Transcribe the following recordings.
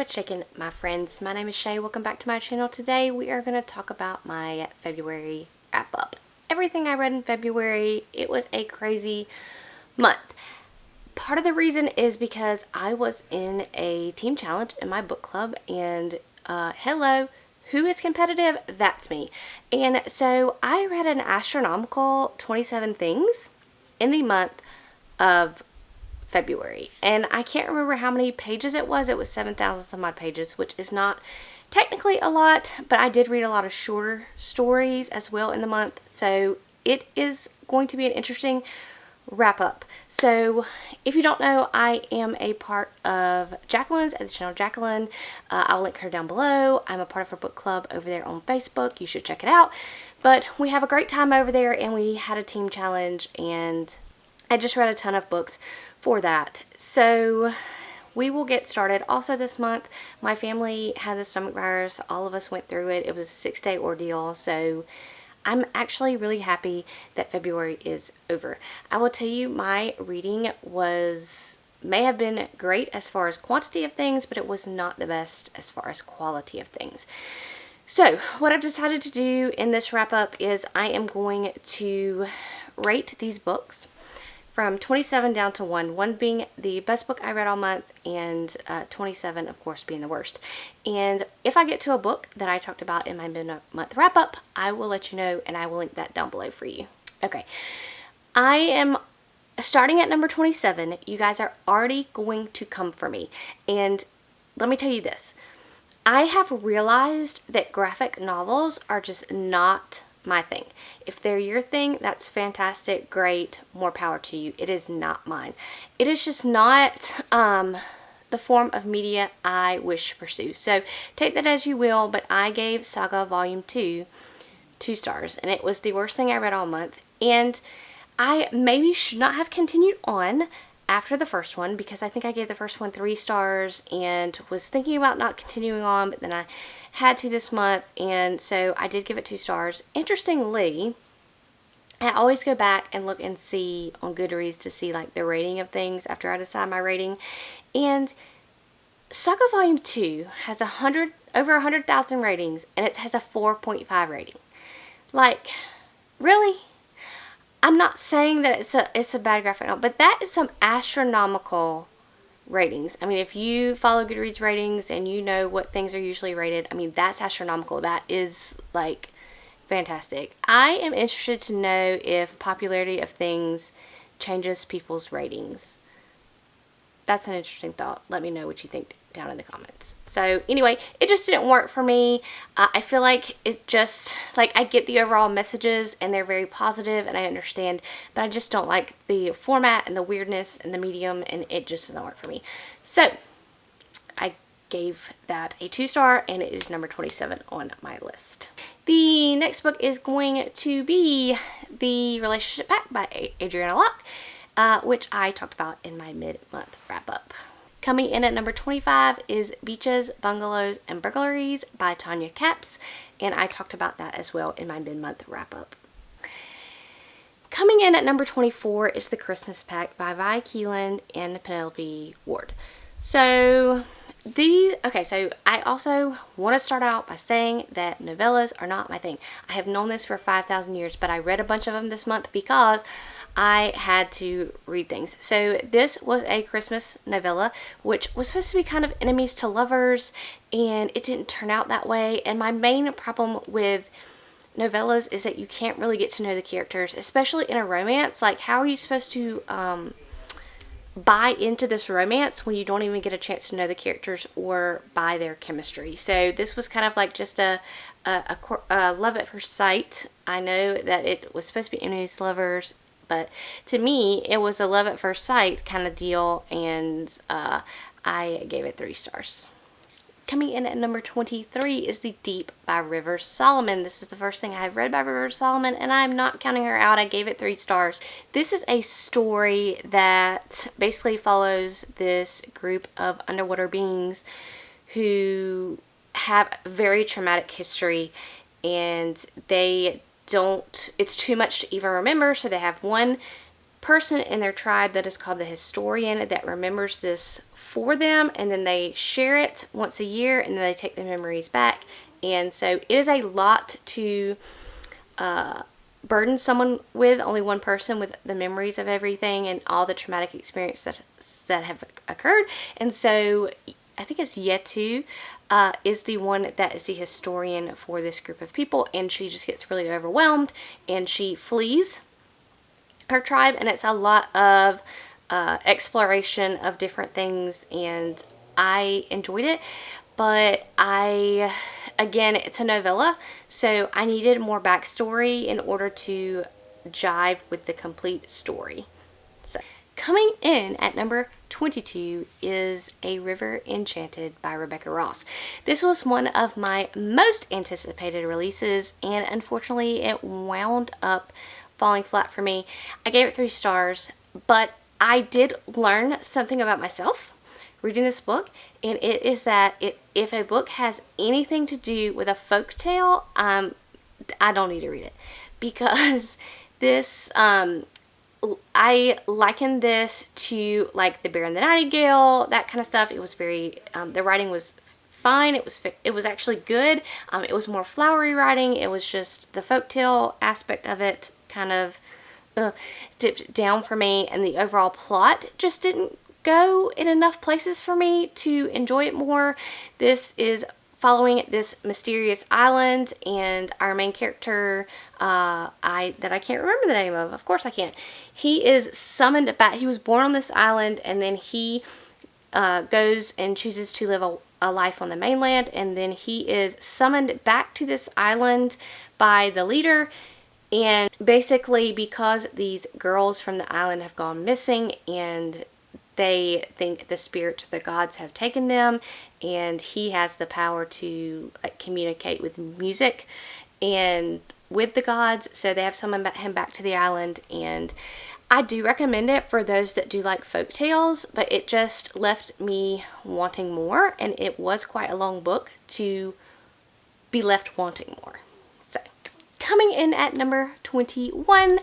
What's shaking, my friends? My name is Shay. Welcome back to my channel. Today we are going to talk about my February wrap up. Everything I read in February, it was a crazy month. Part of the reason is because I was in a team challenge in my book club, and hello, who is competitive? That's me. And so I read an astronomical 27 things in the month of February, and I can't remember how many pages it was. It was 7,000 some odd pages, which is not technically a lot, but I did read a lot of shorter stories as well in the month, so it is going to be an interesting wrap up. So if you don't know, I am a part of Jacqueline's at the channel Jacqueline. I'll link her down below. I'm a part of her book club over there on Facebook. You should check it out. But we have a great time over there, and we had a team challenge, and I just read a ton of books for that. So we will get started. Also this month, my family had the stomach virus. All of us went through it. It was a 6-day ordeal. So I'm actually really happy that February is over. I will tell you, my reading may have been great as far as quantity of things, but it was not the best as far as quality of things. So what I've decided to do in this wrap up is I am going to rate these books from 27 down to 1 being the best book I read all month, and 27 of course being the worst. And if I get to a book that I talked about in my mid-month wrap up, I will let you know, and I will link that down below for you. Okay, I am starting at number 27. You guys are already going to come for me, and let me tell you this. I have realized that graphic novels are just not my thing. If they're your thing, that's fantastic, great, more power to you. It is not mine. It is just not the form of media I wish to pursue. So take that as you will, but I gave Saga Volume 2 2 stars, and it was the worst thing I read all month. And I maybe should not have continued on after the first one, because I think I gave the first one 3 stars and was thinking about not continuing on, but then I had to this month, and so I did give it 2 stars. Interestingly, I always go back and look and see on Goodreads to see like the rating of things after I decide my rating, and Saga Volume 2 has over 100,000 ratings, and it has a 4.5 rating. Like, really? I'm not saying that it's a bad graphic novel, but that is some astronomical ratings. I mean, if you follow Goodreads ratings and you know what things are usually rated, I mean, that's astronomical. That is like fantastic. I am interested to know if popularity of things changes people's ratings. That's an interesting thought. Let me know what you think down in the comments. So anyway, it just didn't work for me. I feel like it just, like, I get the overall messages and they're very positive and I understand, but I just don't like the format and the weirdness and the medium, and it just doesn't work for me. So I gave that a 2 star, and it is number 27 on my list. The next book is going to be The Relationship Pact by Adriana Locke, which I talked about in my mid-month wrap-up. Coming in at number 25 is Beaches, Bungalows, and Burglaries by Tanya Capps, and I talked about that as well in my mid-month wrap-up. Coming in at number 24 is The Christmas Pact by Vi Keeland and Penelope Ward. So I also want to start out by saying that novellas are not my thing. I have known this for 5,000 years, but I read a bunch of them this month because I had to read things. So this was a Christmas novella, which was supposed to be kind of enemies to lovers, and it didn't turn out that way. And my main problem with novellas is that you can't really get to know the characters, especially in a romance. Like, how are you supposed to buy into this romance when you don't even get a chance to know the characters or buy their chemistry? So this was kind of like just a love at first sight. I know that it was supposed to be enemies to lovers, but to me, it was a love at first sight kind of deal, and I gave it 3 stars. Coming in at number 23 is The Deep by River Solomon. This is the first thing I have read by River Solomon, and I'm not counting her out. I gave it 3 stars. This is a story that basically follows this group of underwater beings who have very traumatic history, and it's too much to even remember, so they have one person in their tribe that is called the historian that remembers this for them, and then they share it once a year, and then they take the memories back. And so it is a lot to burden someone with, only one person, with the memories of everything and all the traumatic experiences that have occurred. And so I think it's Yetu is the one that is the historian for this group of people, and she just gets really overwhelmed and she flees her tribe, and it's a lot of exploration of different things, and I enjoyed it. But again, it's a novella, so I needed more backstory in order to jive with the complete story. So, coming in at number 22 is A River Enchanted by Rebecca Ross. This was one of my most anticipated releases, and unfortunately it wound up falling flat for me. I gave it 3 stars, but I did learn something about myself reading this book, and it is that if a book has anything to do with a folk tale, I don't need to read it, because this I liken this to like The Bear and the Nightingale, that kind of stuff. It was very the writing was fine. It was actually good. It was more flowery writing. It was just the folktale aspect of it kind of dipped down for me, and the overall plot just didn't go in enough places for me to enjoy it more. This is following this mysterious island, and our main character, that I can't remember the name of course I can't. He is summoned back. He was born on this island, and then he goes and chooses to live a life on the mainland, and then he is summoned back to this island by the leader. And basically, because these girls from the island have gone missing, and they think the spirits of the gods have taken them, and he has the power to communicate with music and with the gods, so they have summoned him back to the island. And I do recommend it for those that do like folk tales, but it just left me wanting more, and it was quite a long book to be left wanting more. So, coming in at number 21,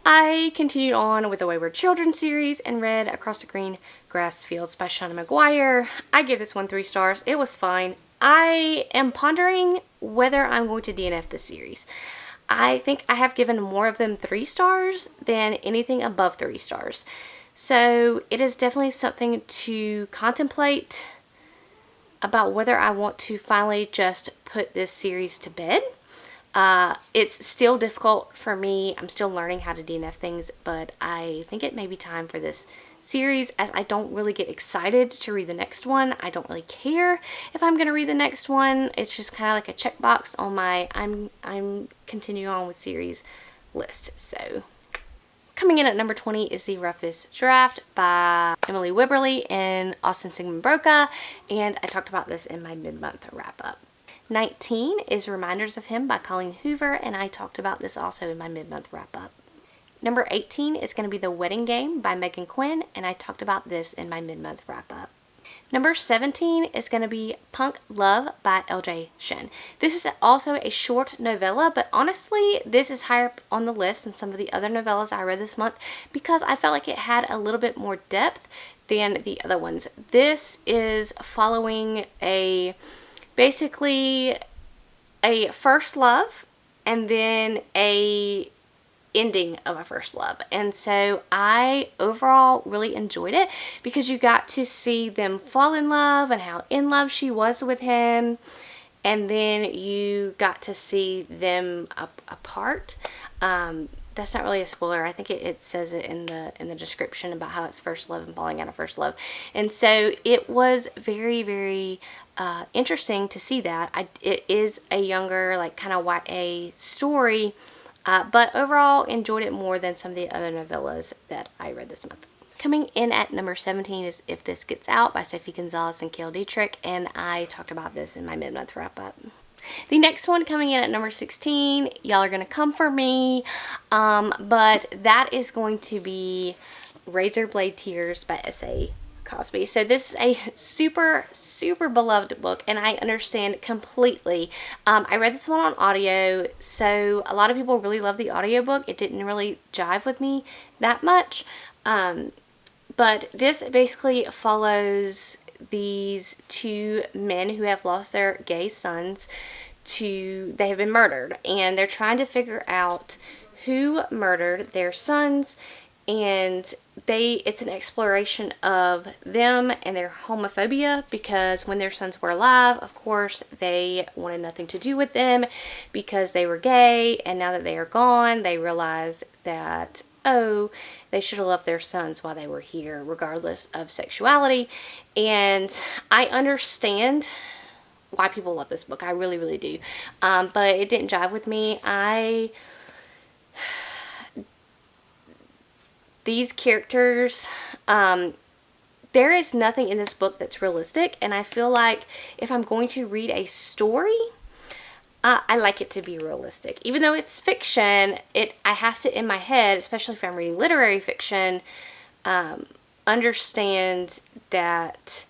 I continued on with the Wayward Children series and read Across the Green Grass Fields by Shauna McGuire. I gave this one 3 stars. It was fine. I am pondering whether I'm going to DNF this series. I think I have given more of them 3 stars than anything above 3 stars. So it is definitely something to contemplate about whether I want to finally just put this series to bed. It's still difficult for me. I'm still learning how to DNF things, but I think it may be time for this series, as I don't really get excited to read the next one. I don't really care if I'm going to read the next one. It's just kind of like a checkbox on my I'm continuing on with series list. So, coming in at number 20 is The Roughest Draft by Emily Wibberley and Austin Sigmund Broca, and I talked about this in my mid-month wrap-up. 19 is Reminders of Him by Colleen Hoover, and I talked about this also in my mid-month wrap-up. Number 18 is going to be The Wedding Game by Megan Quinn, and I talked about this in my mid-month wrap-up. Number 17 is going to be Punk Love by LJ Shin. This is also a short novella, but honestly, this is higher up on the list than some of the other novellas I read this month, because I felt like it had a little bit more depth than the other ones. This is following basically a first love and then a ending of a first love. And so I overall really enjoyed it, because you got to see them fall in love and how in love she was with him, and then you got to see them apart. That's not really a spoiler. I think it says it in the description about how it's first love and falling out of first love. And so it was very, very interesting to see that. It is a younger, like, kind of YA story, but overall enjoyed it more than some of the other novellas that I read this month. Coming in at number 17 is If This Gets Out by Sophie Gonzalez and Kale Dietrich, and I talked about this in my mid-month wrap-up. The next one coming in at number 16, y'all are going to come for me, but that is going to be Razor Blade Tears by S.A. Cosby. So this is a super, super beloved book, and I understand completely. I read this one on audio, so a lot of people really love the audiobook. It didn't really jive with me that much. But this basically follows these two men who have lost their gay sons they have been murdered, and they're trying to figure out who murdered their sons, and it's an exploration of them and their homophobia, because when their sons were alive, of course, they wanted nothing to do with them because they were gay, and now that they are gone, they realize that, oh, they should have loved their sons while they were here, regardless of sexuality. And I understand why people love this book. I really, really do. But it didn't jive with me. These characters, there is nothing in this book that's realistic, and I feel like if I'm going to read a story, I like it to be realistic. Even though it's fiction, I have to, in my head, especially if I'm reading literary fiction, understand that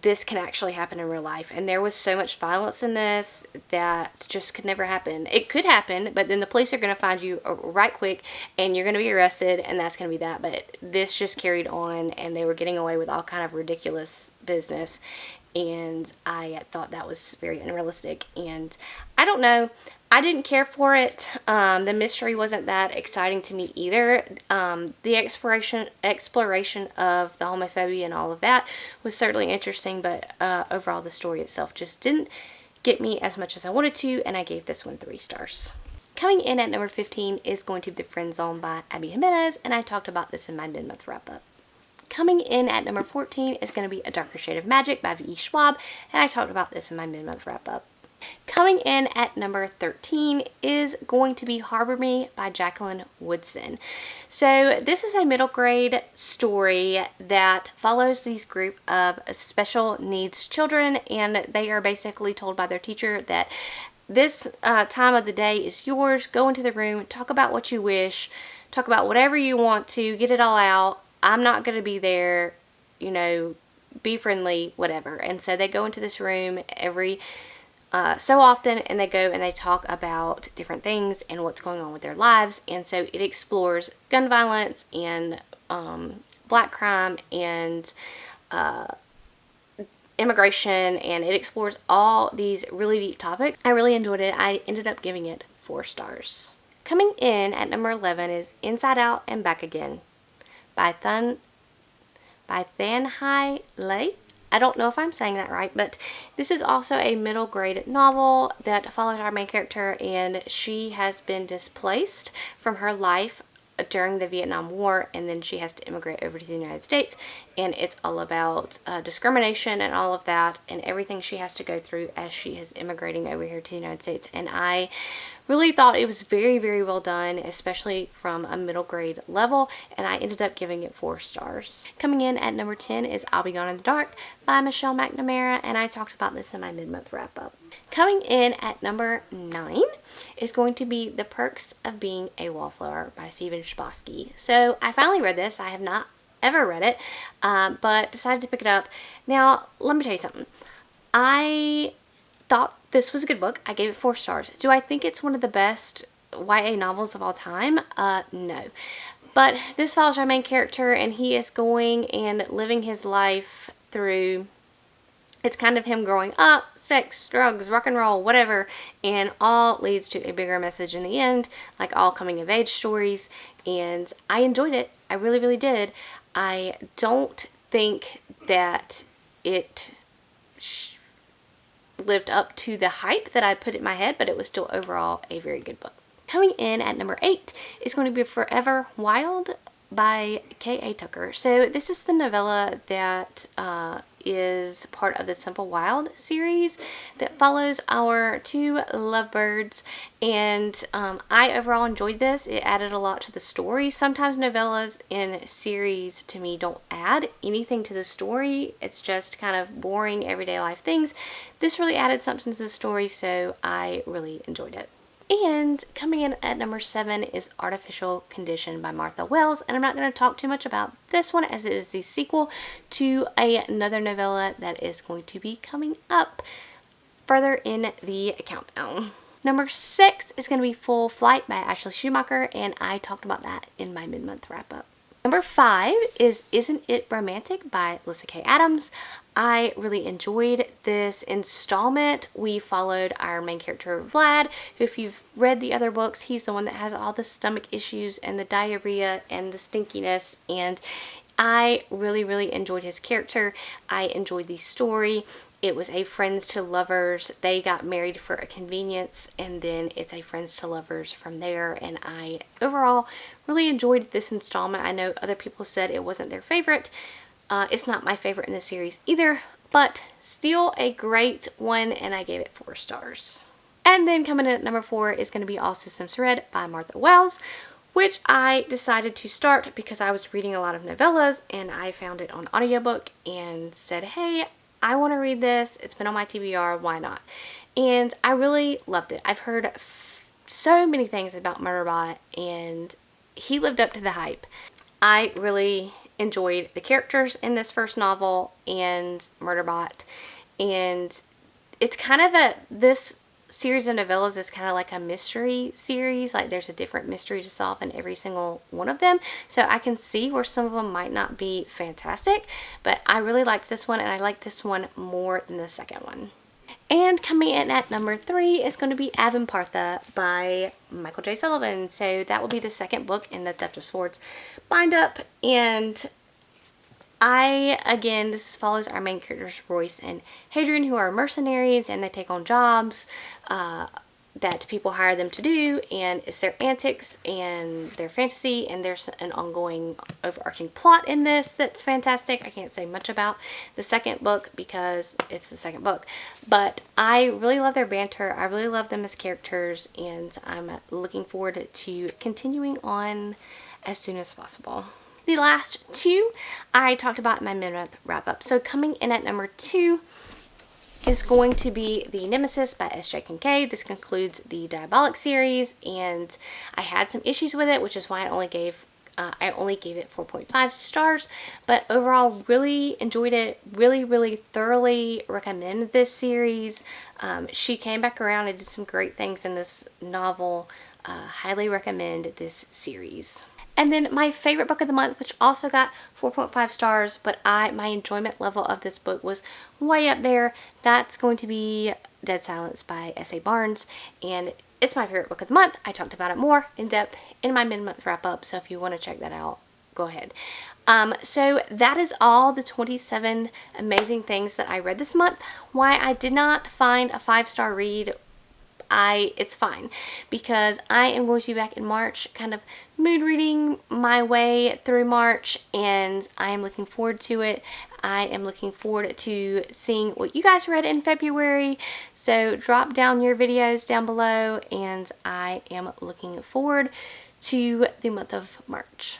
this can actually happen in real life. And there was so much violence in this that just could never happen. It could happen, but then the police are going to find you right quick, and you're going to be arrested, and that's going to be that. But this just carried on, and they were getting away with all kind of ridiculous business. And I thought that was very unrealistic. And I don't know. I didn't care for it. The mystery wasn't that exciting to me either. The exploration of the homophobia and all of that was certainly interesting, but overall the story itself just didn't get me as much as I wanted to, and I gave this one 3 stars. Coming in at number 15 is going to be The Friend Zone by Abby Jimenez, and I talked about this in my mid-month wrap-up. Coming in at number 14 is going to be A Darker Shade of Magic by V.E. Schwab, and I talked about this in my mid-month wrap-up. Coming in at number 13 is going to be Harbor Me by Jacqueline Woodson. So this is a middle grade story that follows these group of special needs children, and they are basically told by their teacher that this time of the day is yours. Go into the room, talk about what you wish, talk about whatever you want to, get it all out. I'm not going to be there, you know, be friendly, whatever. And so they go into this room every so often, and they go and they talk about different things and what's going on with their lives. And so it explores gun violence and black crime and immigration, and it explores all these really deep topics. I really enjoyed it. I ended up giving it 4 stars. Coming in at number 11 is Inside Out and Back Again by Than-Hai Le. I don't know if I'm saying that right, but this is also a middle grade novel that follows our main character, and she has been displaced from her life during the Vietnam War, and then she has to immigrate over to the United States, and it's all about discrimination and all of that, and everything she has to go through as she is immigrating over here to the United States. And I really thought it was very, very well done, especially from a middle grade level, and I ended up giving it 4 stars. Coming in at number 10 is I'll Be Gone in the Dark by Michelle McNamara, and I talked about this in my mid-month wrap-up. Coming in at number 9 is going to be The Perks of Being a Wallflower by Stephen Chbosky. So I finally read this. I have not ever read it, but decided to pick it up. Now, let me tell you something. I thought this was a good book. I gave it 4 stars. Do I think it's one of the best YA novels of all time? No. But this follows our main character, and he is going and living his life through, it's kind of him growing up, sex, drugs, rock and roll, whatever, and all leads to a bigger message in the end, like all coming of age stories. And I enjoyed it. I really, really did. I don't think that it lived up to the hype that I put in my head, but it was still overall a very good book. Coming in at number 8 is going to be Forever Wild by K.A. Tucker. So this is the novella that is part of the Simple Wild series that follows our 2 lovebirds, and I overall enjoyed this. It added a lot to the story. Sometimes novellas in series to me don't add anything to the story. It's just kind of boring everyday life things. This really added something to the story, so I really enjoyed it. And coming in at number 7 is Artificial Condition by Martha Wells. And I'm not going to talk too much about this one as it is the sequel to another novella that is going to be coming up further in the countdown. Number 6 is going to be Full Flight by Ashley Schumacher, and I talked about that in my mid-month wrap-up. Number 5 is Isn't It Romantic by Lyssa Kay Adams. I really enjoyed this installment. We followed our main character, Vlad, who, if you've read the other books, he's the one that has all the stomach issues and the diarrhea and the stinkiness, and I really enjoyed his character. I enjoyed the story. It was a friends to lovers. They got married for a convenience, and then it's a friends to lovers from there, and I overall really enjoyed this installment. I know other people said it wasn't their favorite. It's not my favorite in the series either, but still a great one, and I gave it 4 stars. And then coming in at number 4 is going to be All Systems Red by Martha Wells, which I decided to start because I was reading a lot of novellas, and I found it on audiobook and said, hey, I want to read this. It's been on my TBR. Why not? And I really loved it. I've heard so many things about Murderbot, and he lived up to the hype. I really enjoyed the characters in this first novel and Murderbot, and it's kind of this series of novellas is kind of like a mystery series. Like, there's a different mystery to solve in every single one of them, so I can see where some of them might not be fantastic, but I really liked this one, and I like this one more than the second one. And coming in at number 3 is going to be Avampartha by Michael J. Sullivan. So that will be the second book in the Theft of Swords bind up, and this follows our main characters, Royce and Hadrian, who are mercenaries, and they take on jobs that people hire them to do, and it's their antics and their fantasy, and there's an ongoing overarching plot in this that's fantastic. I can't say much about the second book because it's the second book, but I really love their banter. I really love them as characters, and I'm looking forward to continuing on as soon as possible. The last 2 I talked about in my mid-month wrap-up. So coming in at number 2 is going to be The Nemesis by S.J. Kincaid. This concludes the Diabolic series, and I had some issues with it, which is why I only gave it 4.5 stars, but overall really enjoyed it. Really thoroughly recommend this series. She came back around and did some great things in this novel. Highly recommend this series. And then my favorite book of the month, which also got 4.5 stars, but my enjoyment level of this book was way up there. That's going to be Dead Silence by S.A. Barnes, and it's my favorite book of the month. I talked about it more in depth in my mid-month wrap-up, so if you want to check that out, go ahead. So that is all the 27 amazing things that I read this month. Why I did not find a 5-star read, it's fine, because I am going to be back in March, kind of mood reading my way through March, and I am looking forward to it. I am looking forward to seeing what you guys read in February, so drop down your videos down below, and I am looking forward to the month of March.